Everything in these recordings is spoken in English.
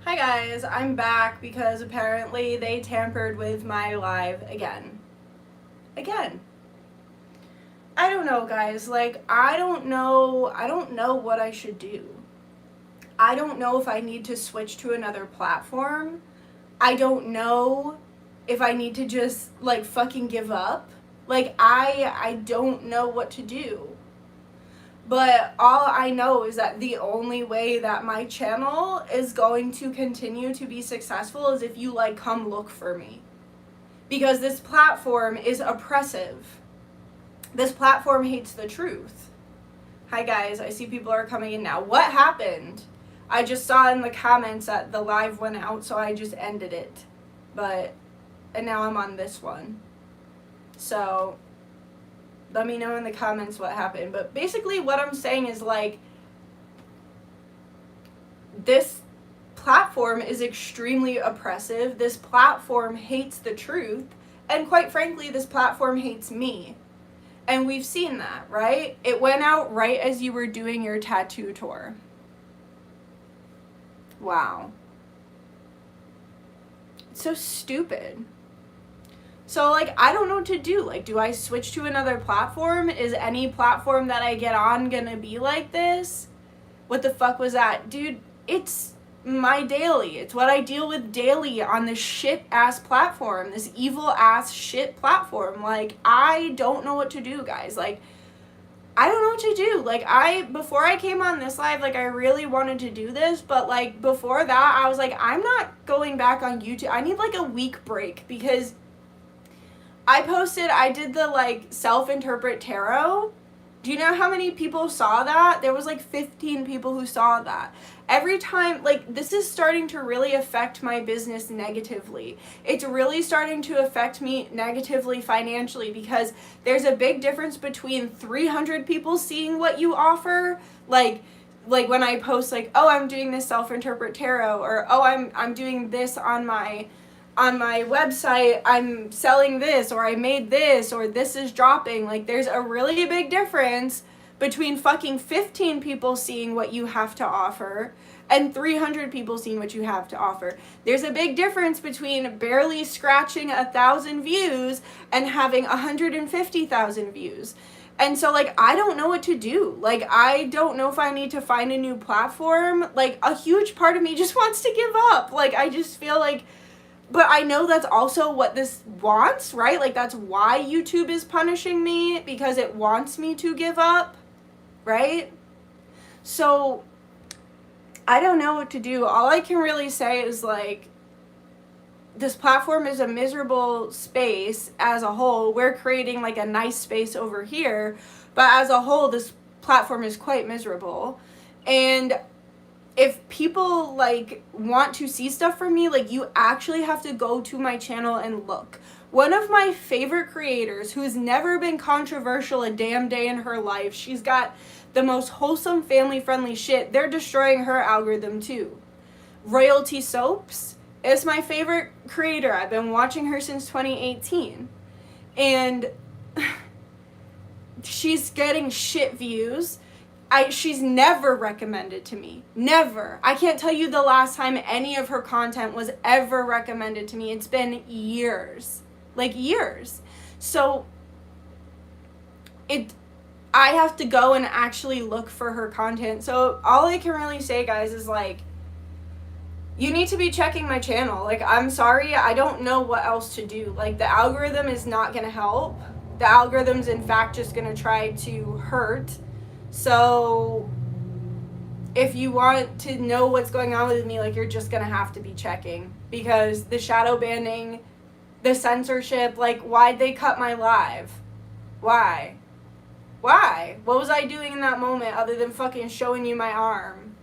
Hi guys, I'm back because apparently they tampered with my live again. Again. I don't know, guys. Like, I don't know what I should do. I don't know if I need to switch to another platform. I don't know if I need to just like fucking give up. Like I don't know what to do. But all I know is that the only way that my channel is going to continue to be successful is if you like come look for me. Because this platform is oppressive. This platform hates the truth. Hi guys, I see people are coming in now. What happened? I just saw in the comments that the live went out, so I just ended it. And now I'm on this one. So let me know in the comments what happened. But basically what I'm saying is, like, this platform is extremely oppressive. This platform hates the truth. And quite frankly, this platform hates me. And we've seen that, right? It went out right as you were doing your tattoo tour. Wow. It's so stupid. So, like, I don't know what to do. Like, do I switch to another platform? Is any platform that I get on gonna be like this? What the fuck was that? Dude, it's my daily. It's what I deal with daily on this shit-ass platform. This evil-ass shit platform. Like, I don't know what to do, guys. Like, I don't know what to do. Like, before I came on this live, like, I really wanted to do this. But, like, before that, I was like, I'm not going back on YouTube. I need, like, a week break because I did the, like, self-interpret tarot. Do you know how many people saw that? There was, like, 15 people who saw that. Every time, like, this is starting to really affect my business negatively. It's really starting to affect me negatively financially because there's a big difference between 300 people seeing what you offer, like when I post, like, oh, I'm doing this self-interpret tarot, or, oh, I'm doing this on my website, I'm selling this, or I made this, or this is dropping. Like, there's a really big difference between fucking 15 people seeing what you have to offer and 300 people seeing what you have to offer. There's a big difference between barely scratching 1,000 views and having 150,000 views. And so, like, I don't know what to do. Like, I don't know if I need to find a new platform. Like, a huge part of me just wants to give up. Like, I just feel like, but I know that's also what this wants, right? Like, that's why YouTube is punishing me, because it wants me to give up, right? So, I don't know what to do. All I can really say is, like, this platform is a miserable space as a whole. We're creating, like, a nice space over here, but as a whole, this platform is quite miserable. And if people, like, want to see stuff from me, like, you actually have to go to my channel and look. One of my favorite creators, who's never been controversial a damn day in her life, she's got the most wholesome, family-friendly shit. They're destroying her algorithm, too. Royalty Soaps is my favorite creator. I've been watching her since 2018. And she's getting shit views. She's never recommended to me. Never. I can't tell you the last time any of her content was ever recommended to me. It's been years. Like, years. So, I have to go and actually look for her content. So, all I can really say, guys, is, like, you need to be checking my channel. Like, I'm sorry, I don't know what else to do. Like, the algorithm is not going to help. The algorithm's, in fact, just going to try to hurt. So, if you want to know what's going on with me, like, you're just gonna have to be checking. Because the shadow banning, the censorship, like, why'd they cut my live? Why? Why? What was I doing in that moment other than fucking showing you my arm?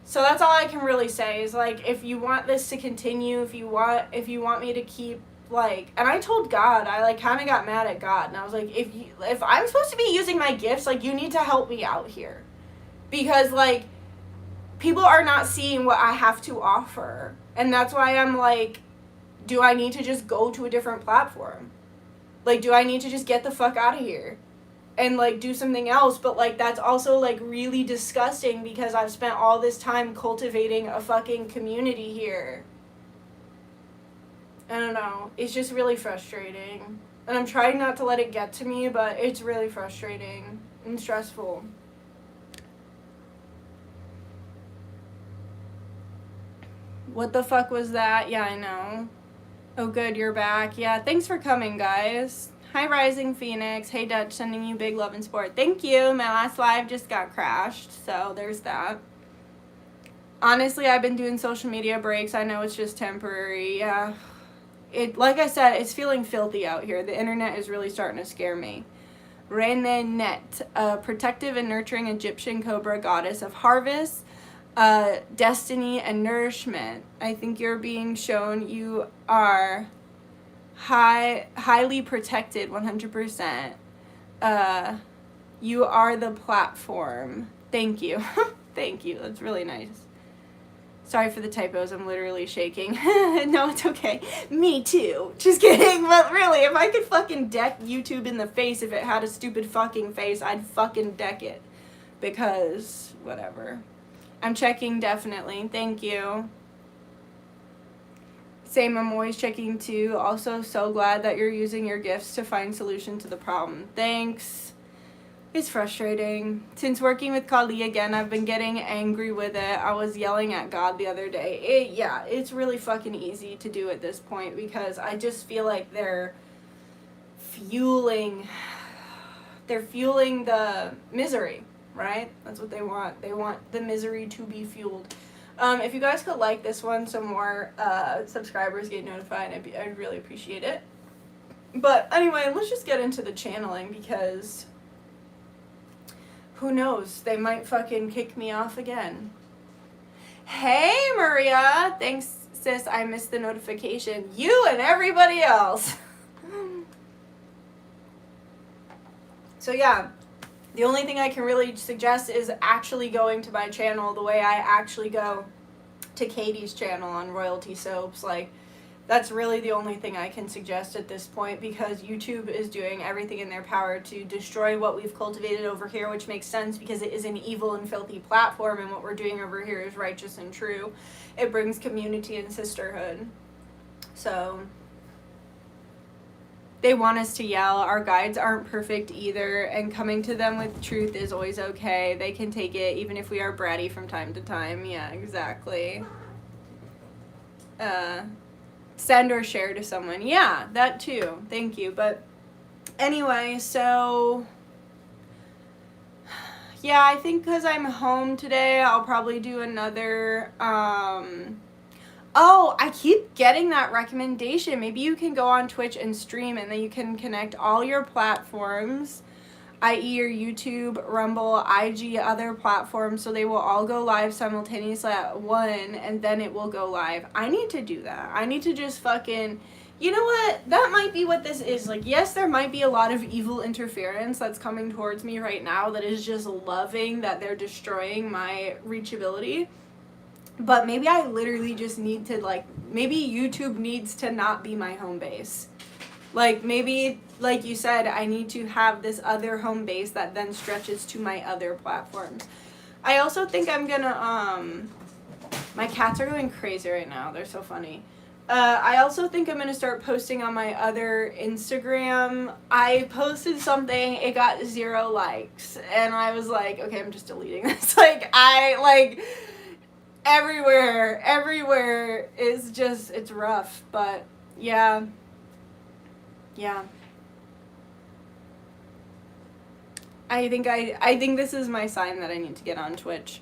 So that's all I can really say is, like, if you want this to continue, if you want me to keep, like, and I told God, I, like, kind of got mad at God, and I was like, if I'm supposed to be using my gifts, like, you need to help me out here, because, like, people are not seeing what I have to offer, and that's why I'm like, do I need to just go to a different platform? Like, do I need to just get the fuck out of here and like do something else, but like that's also like really disgusting because I've spent all this time cultivating a fucking community here. I don't know, it's just really frustrating, and I'm trying not to let it get to me, but it's really frustrating and stressful. What the fuck was that? Yeah, I know. Oh good, you're back. Yeah, thanks for coming, guys. Hi, Rising Phoenix. Hey, Dutch, sending you big love and support. Thank you. My last live just got crashed, so there's that. Honestly, I've been doing social media breaks. I know it's just temporary. Yeah. Like I said, it's feeling filthy out here. The internet is really starting to scare me. Renenet, a protective and nurturing Egyptian cobra goddess of harvest, destiny, and nourishment. I think you're being shown you are highly protected, 100%. You are the platform. Thank you. Thank you. That's really nice. Sorry for the typos. I'm literally shaking. No, it's okay. Me too. Just kidding. But really, if I could fucking deck YouTube in the face if it had a stupid fucking face, I'd fucking deck it. Because, whatever. I'm checking, definitely. Thank you. Same, I'm always checking too. Also, so glad that you're using your gifts to find solution to the problem. Thanks. It's frustrating. Since working with Kali again, I've been getting angry with it. I was yelling at God the other day. It's really fucking easy to do at this point because I just feel like they're fueling the misery, right? That's what they want. They want the misery to be fueled. If you guys could like this one so more subscribers get notified, I'd really appreciate it. But anyway, let's just get into the channeling because who knows? They might fucking kick me off again. Hey, Maria! Thanks, sis. I missed the notification. You and everybody else. So yeah, the only thing I can really suggest is actually going to my channel the way I actually go to Katie's channel on Royalty Soaps. Like, that's really the only thing I can suggest at this point because YouTube is doing everything in their power to destroy what we've cultivated over here, which makes sense because it is an evil and filthy platform, and what we're doing over here is righteous and true. It brings community and sisterhood. So they want us to yell. Our guides aren't perfect either, and coming to them with truth is always okay. They can take it even if we are bratty from time to time. Yeah, exactly. Send or share to someone. Yeah, that too. Thank you. But anyway, so yeah, I think because I'm home today, I'll probably do another oh, I keep getting that recommendation. Maybe you can go on Twitch and stream, and then you can connect all your platforms, i.e. your YouTube, Rumble, IG, other platforms, so they will all go live simultaneously at one, and then it will go live. I need to do that. I need to just fucking, you know what? That might be what this is. Like, yes, there might be a lot of evil interference that's coming towards me right now that is just loving that they're destroying my reachability. But maybe I literally just need to, like, maybe YouTube needs to not be my home base. Like, maybe, like you said, I need to have this other home base that then stretches to my other platforms. I also think I'm gonna, my cats are going crazy right now. They're so funny. I also think I'm gonna start posting on my other Instagram. I posted something, it got 0 likes, and I was like, okay, I'm just deleting this. Everywhere is just, it's rough, but yeah. I think this is my sign that I need to get on Twitch.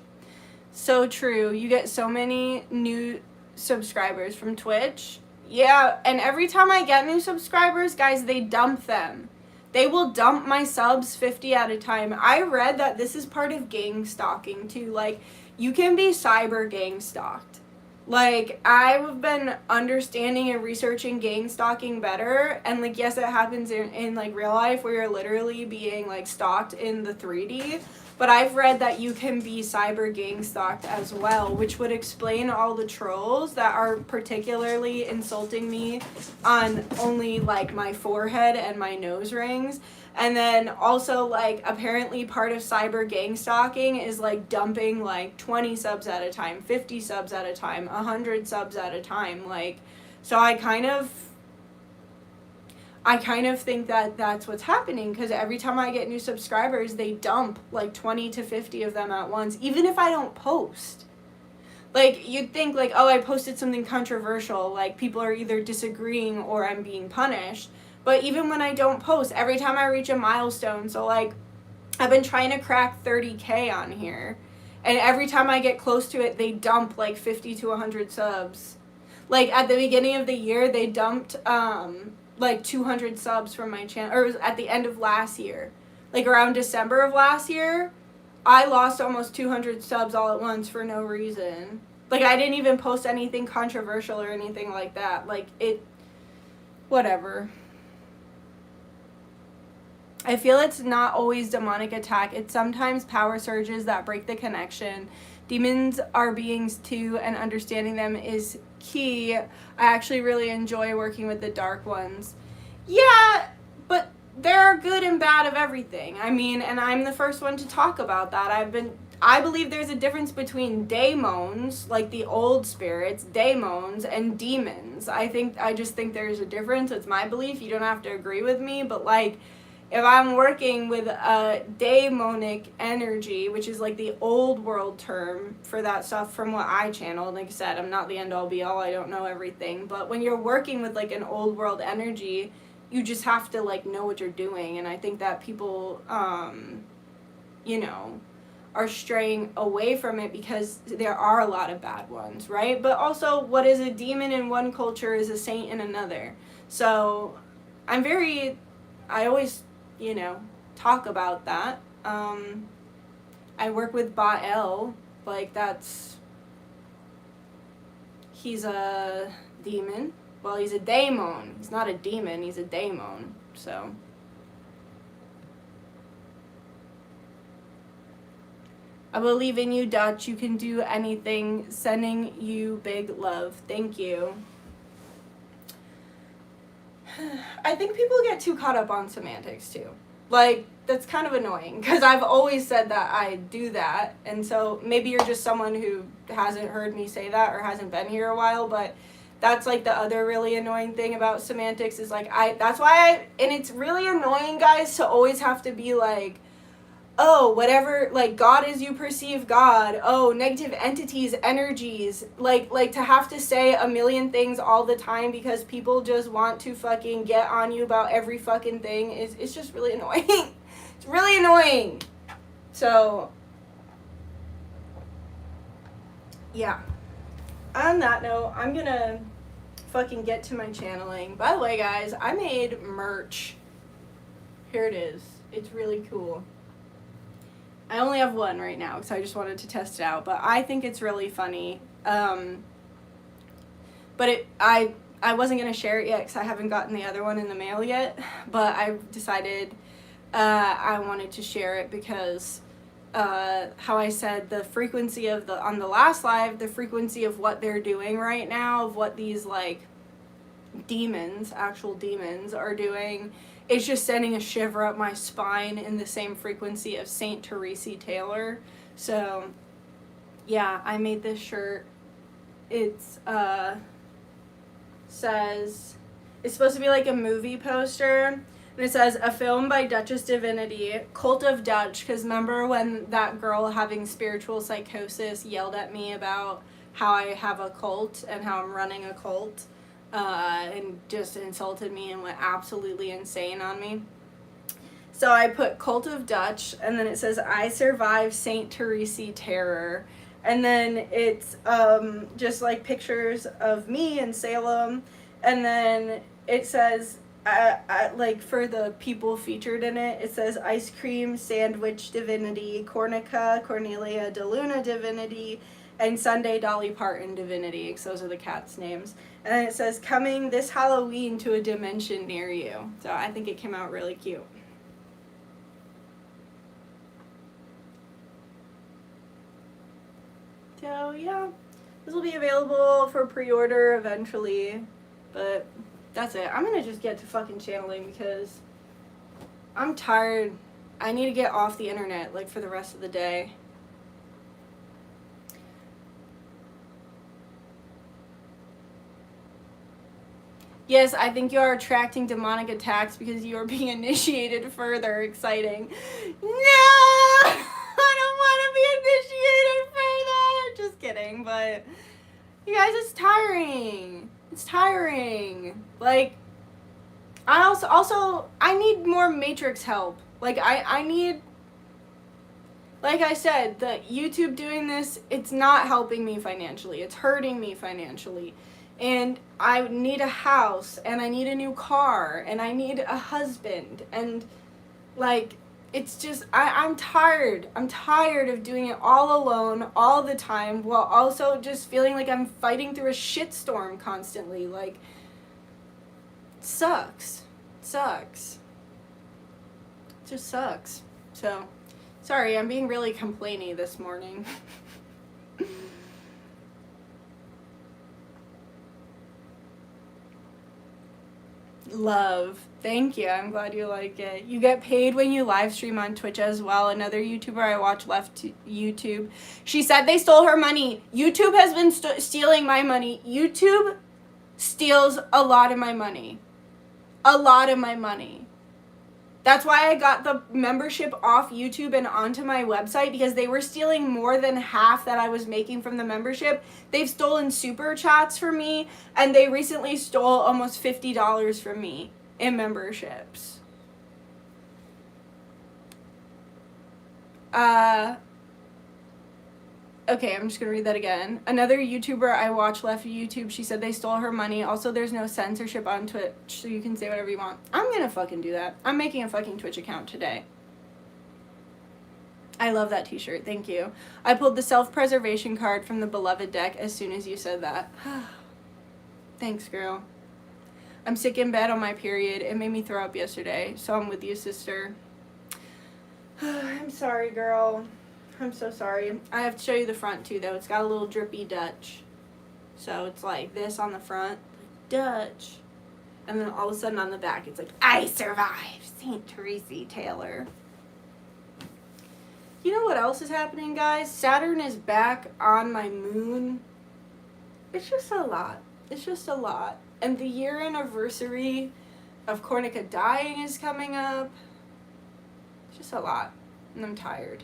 So true. You get so many new subscribers from Twitch. Yeah, and every time I get new subscribers, guys, they dump them. They will dump my subs 50 at a time. I read that this is part of gang stalking too. Like, you can be cyber gang stalked. Like, I've been understanding and researching gang stalking better, and like, yes, it happens in like real life where you're literally being like stalked in the 3D, but I've read that you can be cyber gang stalked as well, which would explain all the trolls that are particularly insulting me on only like my forehead and my nose rings. And then also, like, apparently part of cyber gang stalking is, like, dumping, like, 20 subs at a time, 50 subs at a time, 100 subs at a time. Like, so I kind of think that that's what's happening, because every time I get new subscribers, they dump, like, 20 to 50 of them at once, even if I don't post. Like, you'd think, like, oh, I posted something controversial, like, people are either disagreeing or I'm being punished. But even when I don't post, every time I reach a milestone, so, like, I've been trying to crack 30K on here, and every time I get close to it, they dump, like, 50 to 100 subs. Like, at the beginning of the year, they dumped, like, 200 subs from my channel, or it was at the end of last year. Like, around December of last year, I lost almost 200 subs all at once for no reason. Like, I didn't even post anything controversial or anything like that. Like, whatever. I feel it's not always demonic attack. It's sometimes power surges that break the connection. Demons are beings too, and understanding them is key. I actually really enjoy working with the dark ones. Yeah, but there are good and bad of everything. I mean, and I'm the first one to talk about that. I believe there's a difference between daemons, like the old spirits, daemons, and demons. I just think there's a difference. It's my belief. You don't have to agree with me, but, like, if I'm working with a daemonic energy, which is, like, the old world term for that stuff from what I channeled, like I said, I'm not the end-all be-all, I don't know everything, but when you're working with, like, an old world energy, you just have to, like, know what you're doing, and I think that people, you know, are straying away from it because there are a lot of bad ones, right? But also, what is a demon in one culture is a saint in another. So, I always, you know, talk about that. I work with Baal, like, he's a demon. Well, he's a daemon. He's not a demon, he's a daemon, so. I believe in you, Dutch. You can do anything. Sending you big love. Thank you. I think people get too caught up on semantics, too. Like, that's kind of annoying, because I've always said that I do that, and so maybe you're just someone who hasn't heard me say that or hasn't been here a while, but that's, like, the other really annoying thing about semantics is, like, and it's really annoying, guys, to always have to be, like, oh, whatever, like, God is you perceive God, oh, negative entities, energies, like, to have to say a million things all the time because people just want to fucking get on you about every fucking thing, it's just really annoying. It's really annoying. So, yeah. On that note, I'm gonna fucking get to my channeling. By the way, guys, I made merch. Here it is. It's really cool. I only have one right now because I just wanted to test it out, but I think it's really funny. But I wasn't going to share it yet because I haven't gotten the other one in the mail yet, but I decided I wanted to share it because how I said the frequency of on the last live, the frequency of what they're doing right now, of what these, like, demons, actual demons, are doing, it's just sending a shiver up my spine in the same frequency of Saint Teresa Taylor. So, yeah, I made this shirt. It's, says, it's supposed to be like a movie poster, and it says, a film by Dutchess Divinity, Cult of Dutch, because remember when that girl having spiritual psychosis yelled at me about how I have a cult and how I'm running a cult? And just insulted me and went absolutely insane on me. So I put Cult of Dutch, and then it says, I survived Saint Teresa terror. And then it's just, like, pictures of me in Salem. And then it says, like, for the people featured in it, it says Ice Cream Sandwich Divinity, Cornica Cornelia de Luna Divinity, and Sunday Dolly Parton Divinity, because those are the cats' names. And then it says, coming this Halloween to a dimension near you. So I think it came out really cute. So, yeah. This will be available for pre-order eventually. But that's it. I'm going to just get to fucking channeling because I'm tired. I need to get off the internet, like, for the rest of the day. Yes, I think you are attracting demonic attacks because you are being initiated further. Exciting. No! I don't want to be initiated further! Just kidding, but... You guys, it's tiring. It's tiring. Like, I also I need more Matrix help. Like, I need... Like I said, the YouTube doing this, it's not helping me financially. It's hurting me financially. And I need a house, and I need a new car, and I need a husband, and, like, it's just, I'm tired. I'm tired of doing it all alone, all the time, while also just feeling like I'm fighting through a shitstorm constantly. Like, it sucks. It sucks. It just sucks. So, sorry, I'm being really complainy this morning. Love. Thank you. I'm glad you like it. You get paid when you live stream on Twitch as well. Another YouTuber I watch left YouTube. She said they stole her money. YouTube has been stealing my money. YouTube steals a lot of my money. A lot of my money. That's why I got the membership off YouTube and onto my website, because they were stealing more than half that I was making from the membership. They've stolen super chats from me, and they recently stole almost $50 from me in memberships. Okay, I'm just gonna read that again. Another YouTuber I watch left YouTube. She said they stole her money. Also, there's no censorship on Twitch, so you can say whatever you want. I'm gonna fucking do that. I'm making a fucking Twitch account today. I love that t-shirt. Thank you. I pulled the self-preservation card from the beloved deck as soon as you said that. Thanks, girl. I'm sick in bed on my period. It made me throw up yesterday, so I'm with you, sister. I'm sorry, girl. I'm so sorry. I have to show you the front too, though. It's got a little drippy Dutch. So it's like this on the front, Dutch. And then all of a sudden on the back, it's like, I survived, St. Teresa Taylor. You know what else is happening, guys? Saturn is back on my moon. It's just a lot. It's just a lot. And the year anniversary of Cornica dying is coming up. It's just a lot. And I'm tired.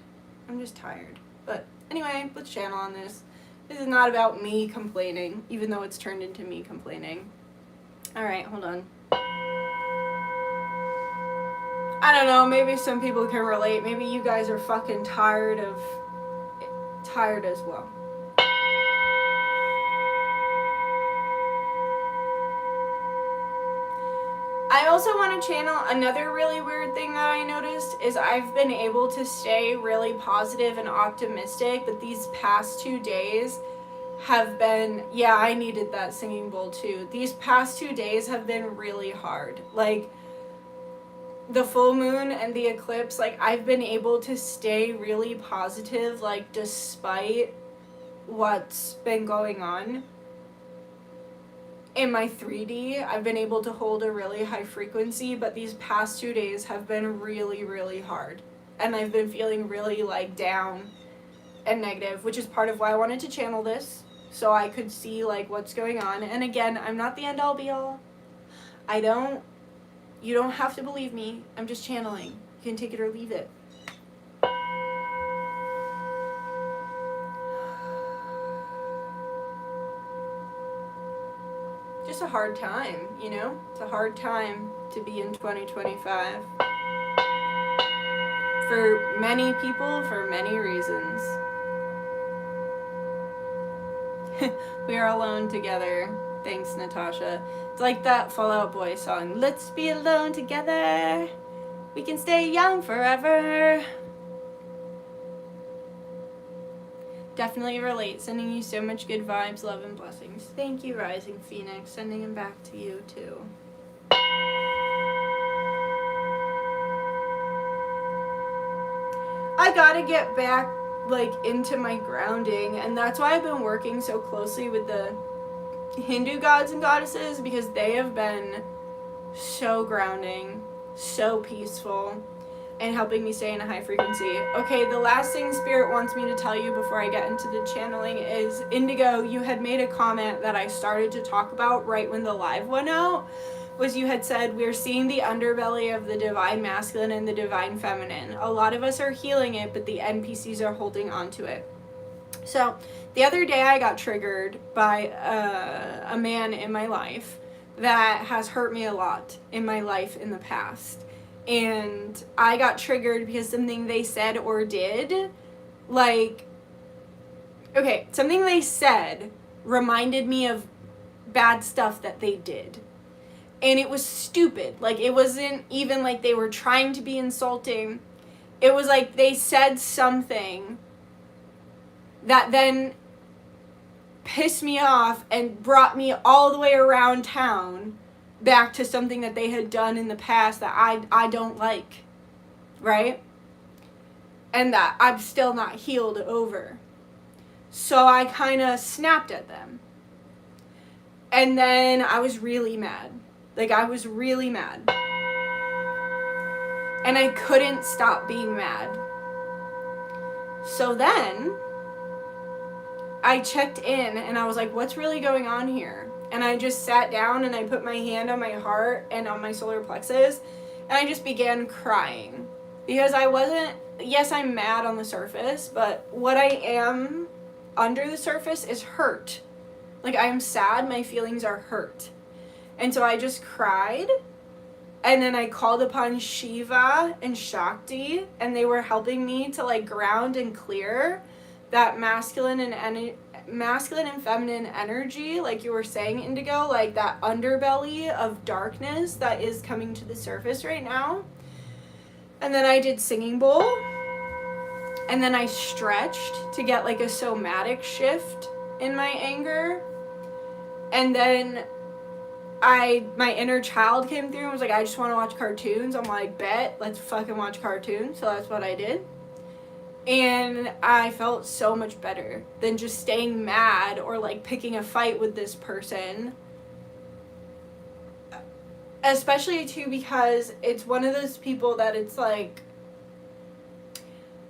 I'm just tired. But anyway, let's channel on this. This is not about me complaining, even though it's turned into me complaining. Alright, hold on. I don't know, maybe some people can relate. Maybe you guys are fucking tired as well. I also want to channel another really weird thing that I noticed is I've been able to stay really positive and optimistic, but these past 2 days have been, yeah, I needed that singing bowl too. These past 2 days have been really hard. Like, the full moon and the eclipse, like, I've been able to stay really positive, like, despite what's been going on. In my 3D, I've been able to hold a really high frequency, but these past 2 days have been really, really hard. And I've been feeling really, like, down and negative, which is part of why I wanted to channel this, so I could see, like, what's going on. And again, I'm not the end-all be-all. You don't have to believe me. I'm just channeling. You can take it or leave it. Just a hard time, you know? It's a hard time to be in 2025. For many people, for many reasons. We are alone together. Thanks, Natasha. It's like that Fall Out Boy song. Let's be alone together. We can stay young forever. Definitely relate. Sending you so much good vibes, love, and blessings. Thank you, Rising Phoenix. Sending them back to you, too. I gotta get back, like, into my grounding, and that's why I've been working so closely with the Hindu gods and goddesses, because they have been so grounding. so peaceful, and helping me stay in a high frequency. Okay, the last thing Spirit wants me to tell you before I get into the channeling is, Indigo, you had made a comment that I started to talk about right when the live went out, was you had said, we're seeing the underbelly of the divine masculine and the divine feminine. A lot of us are healing it, but the NPCs are holding on to it. So the other day I got triggered by a man in my life that has hurt me a lot in my life in the past. And I got triggered because something they said or did, like, okay, something they said reminded me of bad stuff that they did. And it was stupid. Like, it wasn't even like they were trying to be insulting. It was like they said something that then pissed me off and brought me all the way around town back to something that they had done in the past that I don't like, right? And that I'm still not healed over. So I kind of snapped at them. And then I was really mad. Like, I was really mad. And I couldn't stop being mad. So then I checked in and I was like, what's really going on here? And I just sat down and I put my hand on my heart and on my solar plexus and I just began crying. Because I wasn't, yes, I'm mad on the surface, but what I am under the surface is hurt. Like, I am sad, my feelings are hurt. And so I just cried, and then I called upon Shiva and Shakti, and they were helping me to, like, ground and clear that masculine and feminine energy, like you were saying, Indigo, like that underbelly of darkness that is coming to the surface right now. And then I did singing bowl, and then I stretched to get like a somatic shift in my anger. And then my inner child came through and was like, I just want to watch cartoons. I'm like, bet, let's fucking watch cartoons. So that's what I did. And I felt so much better than just staying mad or like picking a fight with this person. Especially too because it's one of those people that it's like,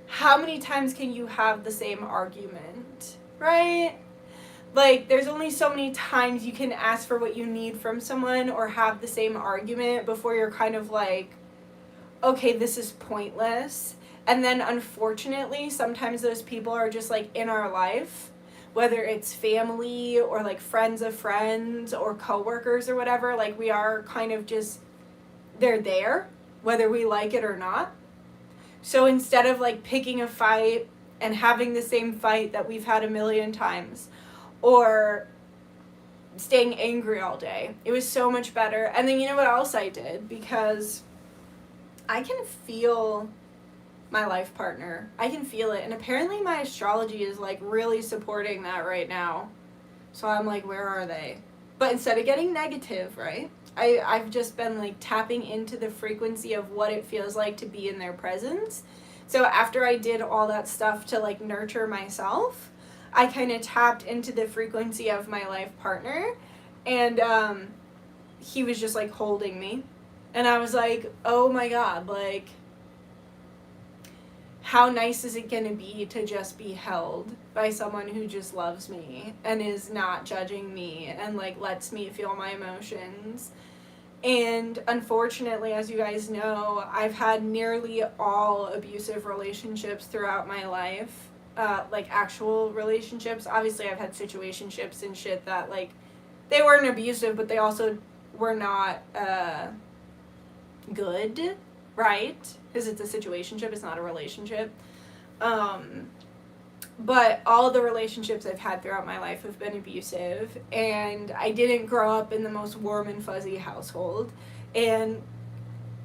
how many times can you have the same argument, right? Like, there's only so many times you can ask for what you need from someone or have the same argument before you're kind of like, okay, this is pointless. And then, unfortunately, sometimes those people are just, like, in our life, whether it's family or, like, friends of friends or coworkers or whatever. Like, we are kind of just, they're there, whether we like it or not. So instead of, like, picking a fight and having the same fight that we've had a million times, or staying angry all day, it was so much better. And then you know what else I did? Because I can feel my life partner. I can feel it. And apparently my astrology is like really supporting that right now. So I'm like, where are they? But instead of getting negative, right? I've just been like tapping into the frequency of what it feels like to be in their presence. So after I did all that stuff to like nurture myself, I kind of tapped into the frequency of my life partner, and he was just like holding me. And I was like, oh my God, like, how nice is it gonna be to just be held by someone who just loves me and is not judging me and like lets me feel my emotions. And unfortunately, as you guys know, I've had nearly all abusive relationships throughout my life, like actual relationships. Obviously, I've had situationships and shit that like, they weren't abusive, but they also were not good, right? Because it's a situationship, it's not a relationship. But all the relationships I've had throughout my life have been abusive, and I didn't grow up in the most warm and fuzzy household, and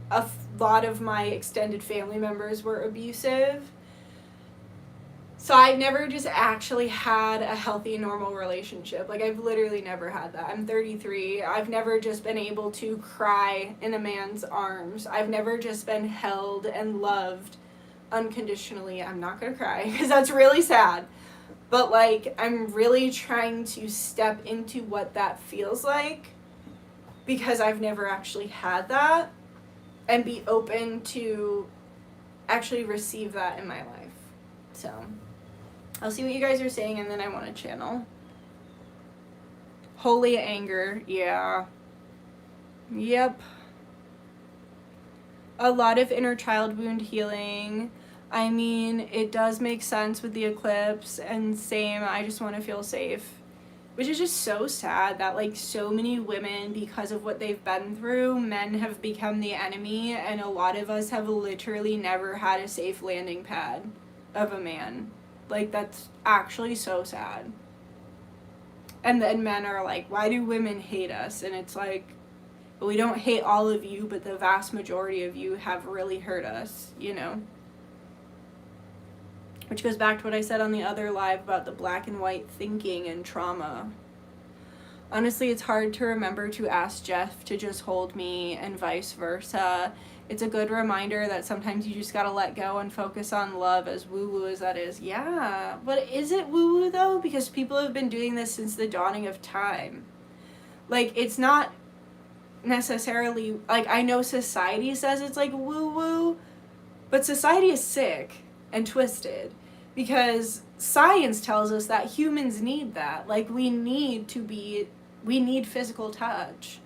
a lot of my extended family members were abusive. So I've never just actually had a healthy, normal relationship. Like, I've literally never had that. I'm 33. I've never just been able to cry in a man's arms. I've never just been held and loved unconditionally. I'm not gonna cry because that's really sad. But, like, I'm really trying to step into what that feels like because I've never actually had that. and be open to actually receive that in my life. So I'll see what you guys are saying, and then I want to channel. Holy anger, yeah. Yep. A lot of inner child wound healing. I mean, it does make sense with the eclipse, and same, I just want to feel safe. Which is just so sad that, like, so many women, because of what they've been through, men have become the enemy, and a lot of us have literally never had a safe landing pad of a man. Like, that's actually so sad. And then men are like, why do women hate us? And it's like, well, we don't hate all of you, but the vast majority of you have really hurt us, you know? Which goes back to what I said on the other live about the black and white thinking and trauma. Honestly, it's hard to remember to ask Jeff to just hold me and vice versa. It's a good reminder that sometimes you just gotta let go and focus on love, as woo-woo as that is. Yeah, but is it woo-woo though? Because people have been doing this since the dawning of time. Like, it's not necessarily, like, I know society says it's like woo-woo, but society is sick and twisted. Because science tells us that humans need that. Like, we need physical touch.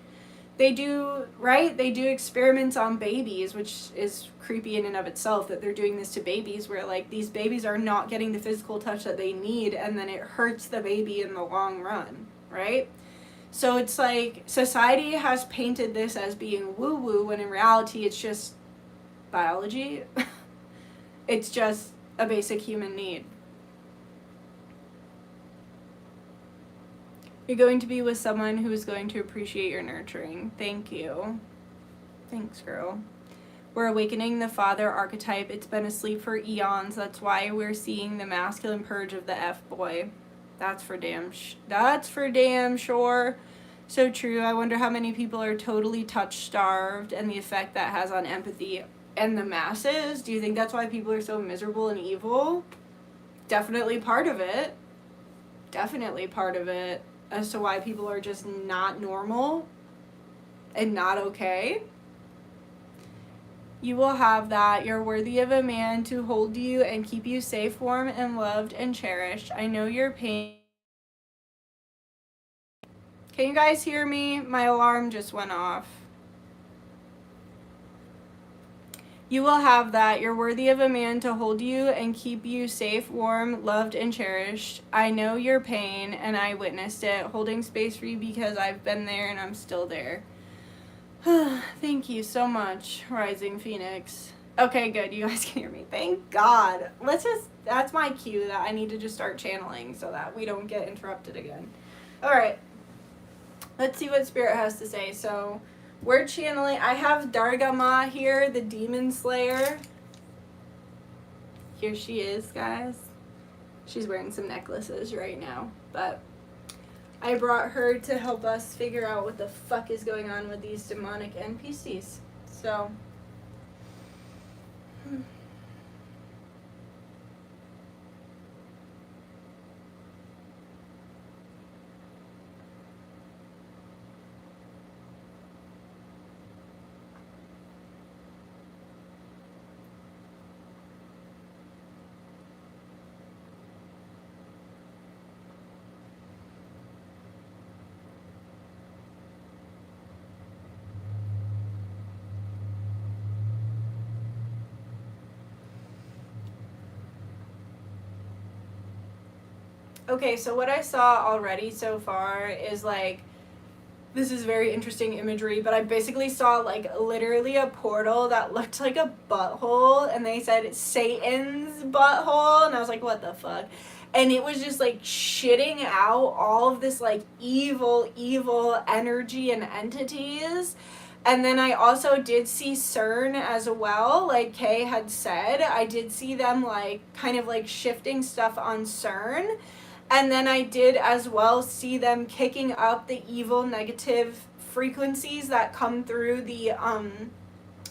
They do, right? They do experiments on babies, which is creepy in and of itself that they're doing this to babies, where, like, these babies are not getting the physical touch that they need, and then it hurts the baby in the long run, right? So it's like, society has painted this as being woo-woo, when in reality it's just biology. It's just a basic human need. You're going to be with someone who is going to appreciate your nurturing. Thank you. Thanks, girl. We're awakening the father archetype. It's been asleep for eons. That's why we're seeing the masculine purge of the F-boy. That's for damn sure. So true. I wonder how many people are totally touch-starved and the effect that has on empathy and the masses. Do you think that's why people are so miserable and evil? Definitely part of it. Definitely part of it. As to why people are just not normal and not okay. You will have that. You're worthy of a man to hold you and keep you safe, warm, and loved and cherished. I know your pain. Can you guys hear me? My alarm just went off. You will have that. You're worthy of a man to hold you and keep you safe, warm, loved, and cherished. I know your pain, and I witnessed it, holding space for you because I've been there and I'm still there. Thank you so much, Rising Phoenix. Okay, good. You guys can hear me. Thank God. That's my cue that I need to just start channeling so that we don't get interrupted again. All right. Let's see what Spirit has to say. So, we're channeling. I have Darga Ma here, the Demon Slayer. Here she is, guys. She's wearing some necklaces right now, but I brought her to help us figure out what the fuck is going on with these demonic NPCs. So, okay, so what I saw already so far is, like, this is very interesting imagery, but I basically saw, like, literally a portal that looked like a butthole, and they said it's Satan's butthole, and I was like, what the fuck? And it was just, like, shitting out all of this, like, evil energy and entities. And then I also did see CERN as well, like Kay had said. I did see them, like, kind of, like, shifting stuff on CERN. And then I did as well see them kicking up the evil negative frequencies that come through the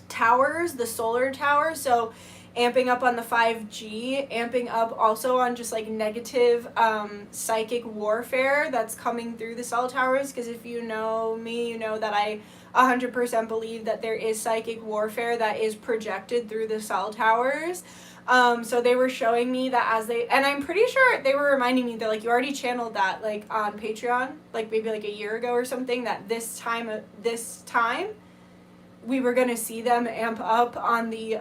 towers, the solar towers. So amping up on the 5G, amping up also on just, like, negative psychic warfare that's coming through the cell towers. Because if you know me, you know that I 100% believe that there is psychic warfare that is projected through the cell towers. So they were showing me that and I'm pretty sure they were reminding me that, like, you already channeled that, like, on Patreon, like, maybe, like, a year ago or something, that this time, we were going to see them amp up on the,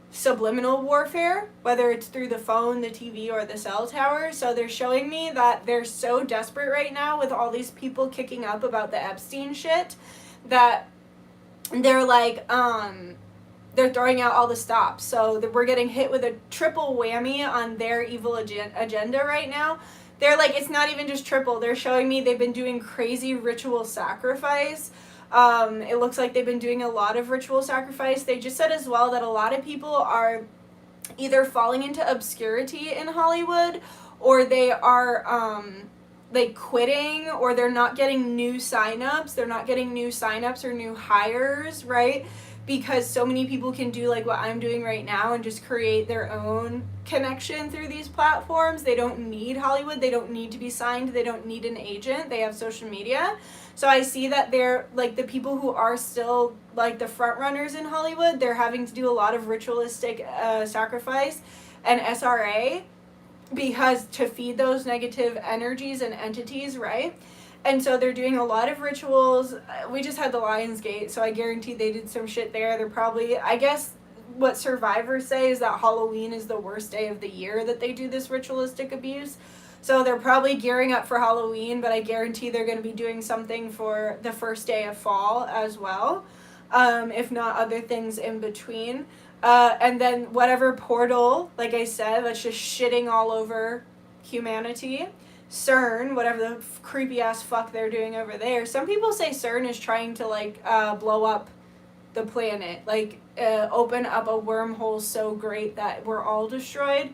subliminal warfare, whether it's through the phone, the TV, or the cell tower. So they're showing me that they're so desperate right now with all these people kicking up about the Epstein shit that they're, like, they're throwing out all the stops. So we're getting hit with a triple whammy on their evil agenda right now. They're like, it's not even just triple. They're showing me they've been doing crazy ritual sacrifice. It looks like they've been doing a lot of ritual sacrifice. They just said as well that a lot of people are either falling into obscurity in Hollywood, or they are like quitting, or they're not getting new signups. They're not getting new signups or new hires, right? Because so many people can do like what I'm doing right now and just create their own connection through these platforms. They don't need Hollywood. They don't need to be signed. They don't need an agent. They have social media. So I see that they're, like, the people who are still, like, the front runners in Hollywood, they're having to do a lot of ritualistic sacrifice and SRA because to feed those negative energies and entities, right? And so they're doing a lot of rituals. We just had the Lionsgate, so I guarantee they did some shit there. They're probably, I guess what survivors say is that Halloween is the worst day of the year that they do this ritualistic abuse. So they're probably gearing up for Halloween, but I guarantee they're going to be doing something for the first day of fall as well, if not other things in between. And then whatever portal, like I said, that's just shitting all over humanity. CERN, whatever the creepy ass fuck they're doing over there. Some people say CERN is trying to, like, blow up the planet, like, open up a wormhole so great that we're all destroyed.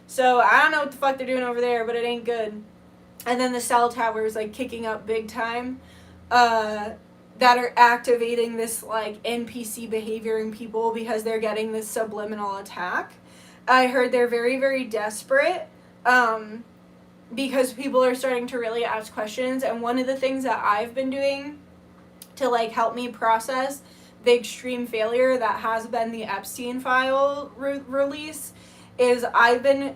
So I don't know what the fuck they're doing over there, but it ain't good. And then the cell towers, like, kicking up big time, that are activating this, like, NPC behavior in people because they're getting this subliminal attack. I heard they're very, very desperate, because people are starting to really ask questions. And one of the things that I've been doing to, like, help me process the extreme failure that has been the Epstein file release is I've been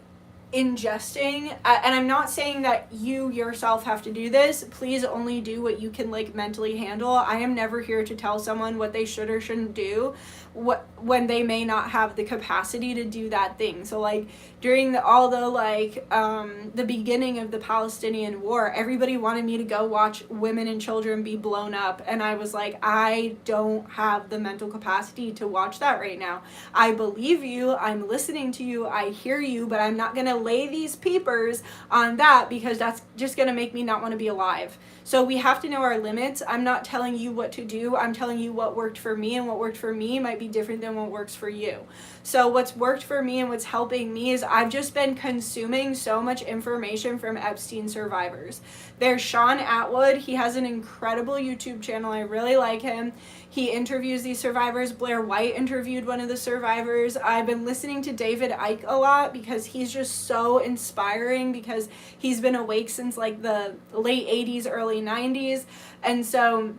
ingesting, and I'm not saying that you yourself have to do this. Please only do what you can, like, mentally handle. I am never here to tell someone what they should or shouldn't do when they may not have the capacity to do that thing. So, like, during the beginning of the Palestinian war, everybody wanted me to go watch women and children be blown up, and I was like, I don't have the mental capacity to watch that right now. I believe you, I'm listening to you, I hear you, but I'm not gonna lay these peepers on that because that's just gonna make me not want to be alive. So we have to know our limits. I'm not telling you what to do. I'm telling you what worked for me, and what worked for me might be different than what works for you. So what's worked for me and what's helping me is I've just been consuming so much information from Epstein survivors. There's Sean Atwood. He has an incredible YouTube channel. I really like him. He interviews these survivors. Blair White interviewed one of the survivors. I've been listening to David Icke a lot because he's just so inspiring, because he's been awake since, like, the late 80s, early 90s. And so,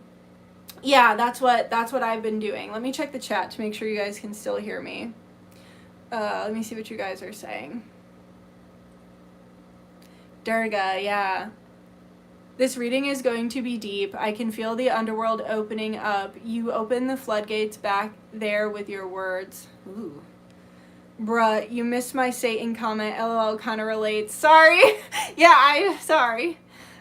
yeah, that's what I've been doing. Let me check the chat to make sure you guys can still hear me. Let me see what you guys are saying. Durga, yeah. This reading is going to be deep. I can feel the underworld opening up. You open the floodgates back there with your words. Ooh. Bruh, you missed my Satan comment. LOL kind of relates. Sorry. Yeah, sorry.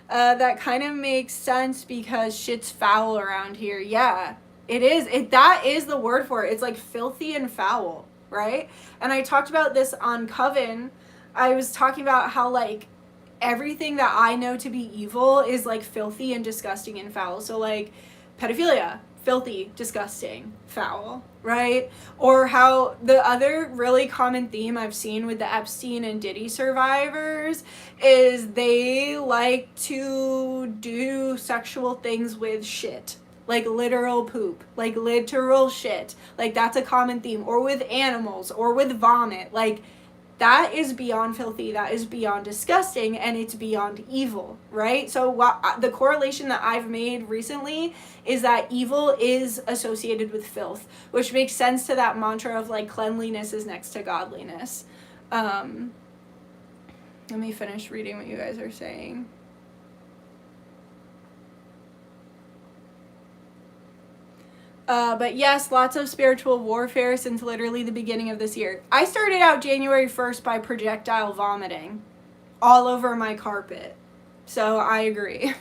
That kind of makes sense because shit's foul around here. Yeah, it is. That is the word for it. It's like filthy and foul, right? And I talked about this on Coven. I was talking about how, like, everything that I know to be evil is, like, filthy and disgusting and foul. So, like, pedophilia, filthy, disgusting, foul, right? Or how the other really common theme I've seen with the Epstein and Diddy survivors is they like to do sexual things with shit. Like literal poop, like literal shit. Like, that's a common theme. Or with animals, or with vomit. Like, that is beyond filthy, that is beyond disgusting, and it's beyond evil, right? So the correlation that I've made recently is that evil is associated with filth, which makes sense to that mantra of like cleanliness is next to godliness. Let me finish reading what you guys are saying. But yes, lots of spiritual warfare since literally the beginning of this year. I started out January 1st by projectile vomiting all over my carpet. So I agree.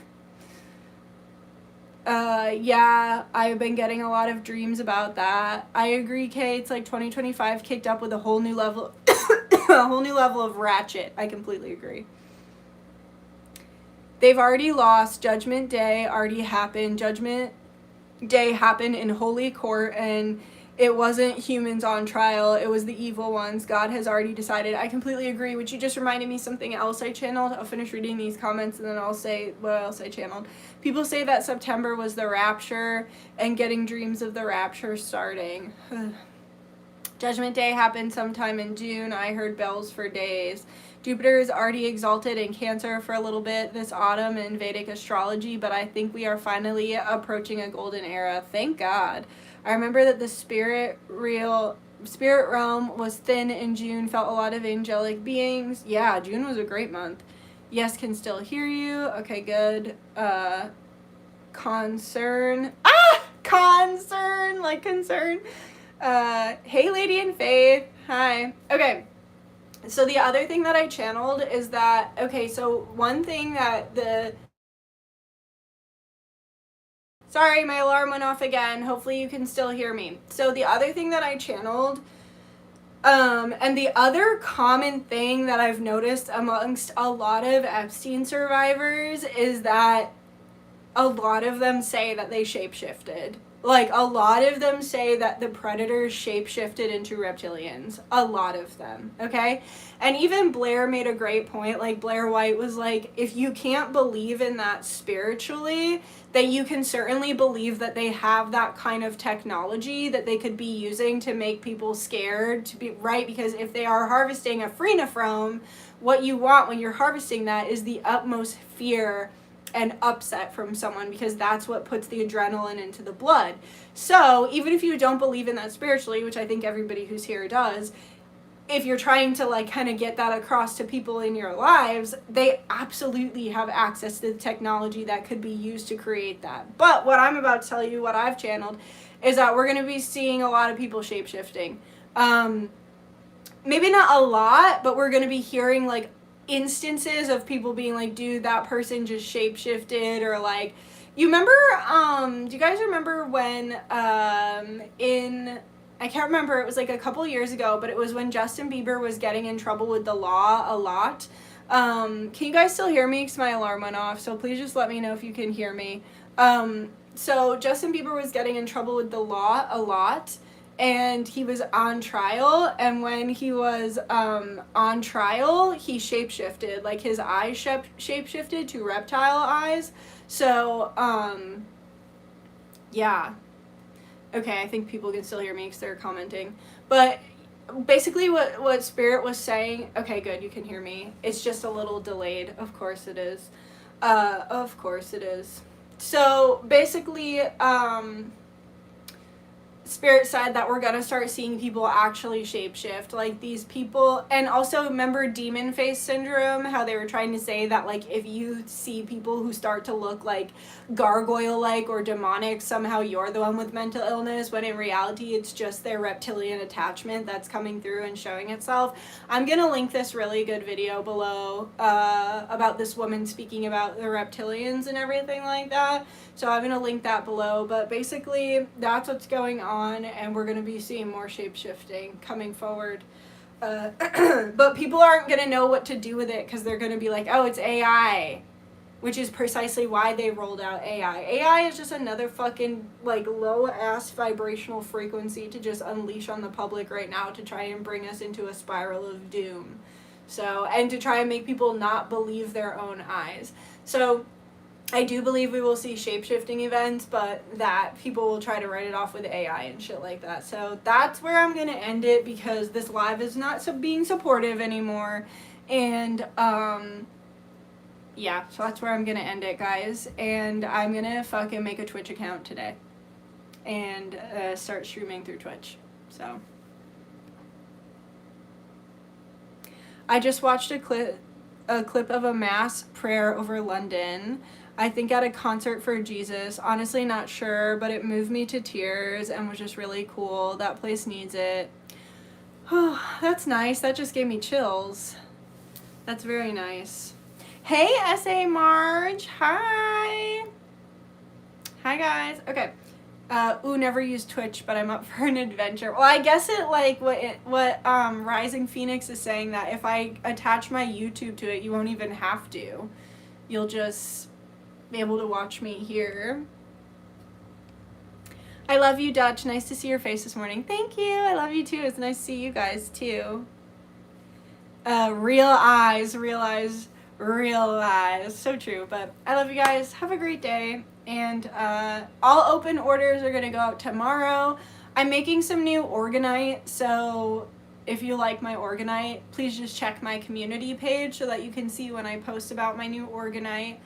Yeah, I've been getting a lot of dreams about that. I agree, Kay. It's like 2025 kicked up with a whole new level, a whole new level of ratchet. I completely agree. They've already lost. Judgment Day already happened. Judgment Day happened in holy court, and it wasn't humans on trial, it was the evil ones. God has already decided. I completely agree, which you just reminded me something else I channeled. I'll finish reading these comments and then I'll say what else I channeled. People say that September was the rapture and getting dreams of the rapture starting. Judgment Day happened sometime in June. I heard bells for days. Jupiter is already exalted in Cancer for a little bit this autumn in Vedic astrology, but I think we are finally approaching a golden era. Thank God. I remember that the spirit realm was thin in June, felt a lot of angelic beings. Yeah, June was a great month. Yes, can still hear you. Okay, good. Concern. Concern, like concern. Hey, Lady in Faith. Hi. Okay. So the other thing that I channeled is that, okay, so one thing that sorry, my alarm went off again. Hopefully you can still hear me. So the other thing that I channeled, and the other common thing that I've noticed amongst a lot of Epstein survivors is that a lot of them say that they shapeshifted. Like, a lot of them say that the predators shapeshifted into reptilians. A lot of them, okay? And even Blair made a great point. Like, Blair White was like, if you can't believe in that spiritually, then you can certainly believe that they have that kind of technology that they could be using to make people scared, to be right? Because if they are harvesting a phrenophrome, what you want when you're harvesting that is the utmost fear and upset from someone, because that's what puts the adrenaline into the blood. So even if you don't believe in that spiritually, which I think everybody who's here does, if you're trying to like kind of get that across to people in your lives, they absolutely have access to the technology that could be used to create that. But what I'm about to tell you, what I've channeled, is that we're going to be seeing a lot of people shapeshifting. Maybe not a lot, but we're going to be hearing like instances of people being like, dude, that person just shapeshifted, or like, you remember, do you guys remember when, I can't remember, it was like a couple years ago, but it was when Justin Bieber was getting in trouble with the law a lot. Can you guys still hear me? Because my alarm went off, so please just let me know if you can hear me. So Justin Bieber was getting in trouble with the law a lot, and he was on trial, and when he was on trial, he shapeshifted. Like, his eyes shapeshifted to reptile eyes. So, yeah. Okay, I think people can still hear me because they're commenting. But basically what Spirit was saying... Okay, good, you can hear me. It's just a little delayed. Of course it is. Of course it is. So, basically, Spirit said that we're gonna start seeing people actually shapeshift, like these people. And also, remember demon face syndrome, how they were trying to say that like if you see people who start to look like gargoyle like or demonic, somehow you're the one with mental illness, when in reality it's just their reptilian attachment that's coming through and showing itself. I'm gonna link this really good video below about this woman speaking about the reptilians and everything like that, so I'm gonna link that below. But basically that's what's going on, and we're going to be seeing more shape-shifting coming forward. But people aren't going to know what to do with it, because they're going to be like, oh, it's AI, which is precisely why they rolled out AI. AI is just another fucking like low-ass vibrational frequency to just unleash on the public right now to try and bring us into a spiral of doom. So, and to try and make people not believe their own eyes. So I do believe we will see shape-shifting events, but that people will try to write it off with AI and shit like that. So that's where I'm going to end it, because this live is not being supportive anymore. And, yeah, so that's where I'm going to end it, guys. And I'm going to fucking make a Twitch account today and start streaming through Twitch. So I just watched a clip of a mass prayer over London. I think at a concert for Jesus. Honestly, not sure, but it moved me to tears and was just really cool. That place needs it. Oh, that's nice. That just gave me chills. That's very nice. Hey, S.A. Marge. Hi. Hi, guys. Okay. Never used Twitch, but I'm up for an adventure. Well, I guess it, like, what Rising Phoenix is saying, that if I attach my YouTube to it, you won't even have to. You'll just be able to watch me here. I love you, Dutch. Nice to see your face this morning. Thank you. I love you, too. It's nice to see you guys, too. Real eyes. So true. But I love you guys. Have a great day. And all open orders are going to go out tomorrow. I'm making some new Orgonite, so if you like my Orgonite, please just check my community page so that you can see when I post about my new Orgonite.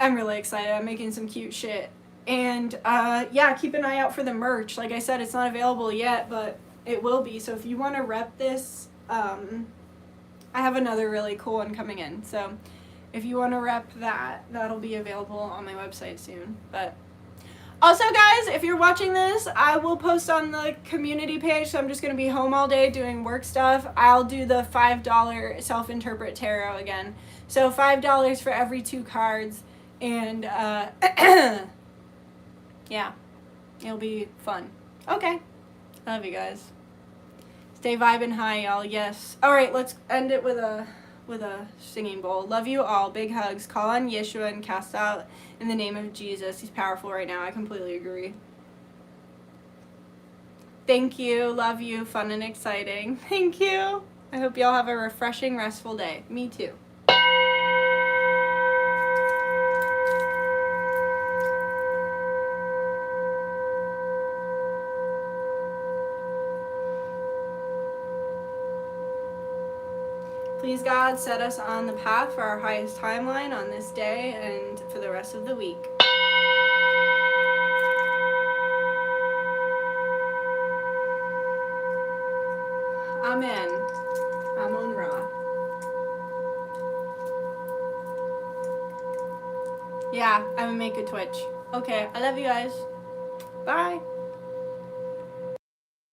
I'm really excited. I'm making some cute shit. And yeah, keep an eye out for the merch. Like I said, it's not available yet, but it will be. So if you want to rep this, I have another really cool one coming in. So if you want to rep that, that'll be available on my website soon. But also, guys, if you're watching this, I will post on the community page. So I'm just going to be home all day doing work stuff. I'll do the $5 self-interpret tarot again. So $5 for every 2 cards. And yeah, it'll be fun. Okay. Love you guys. Stay vibing high, y'all. Yes. All right, let's end it with a singing bowl. Love you all. Big hugs. Call on Yeshua and cast out in the name of Jesus. He's powerful right now. I completely agree. Thank you. Love you. Fun and exciting. Thank you. I hope y'all have a refreshing, restful day. Me too. Please, God, set us on the path for our highest timeline on this day and for the rest of the week. Amen. Amon Ra. Yeah, I'm gonna make a Twitch. Okay, I love you guys. Bye.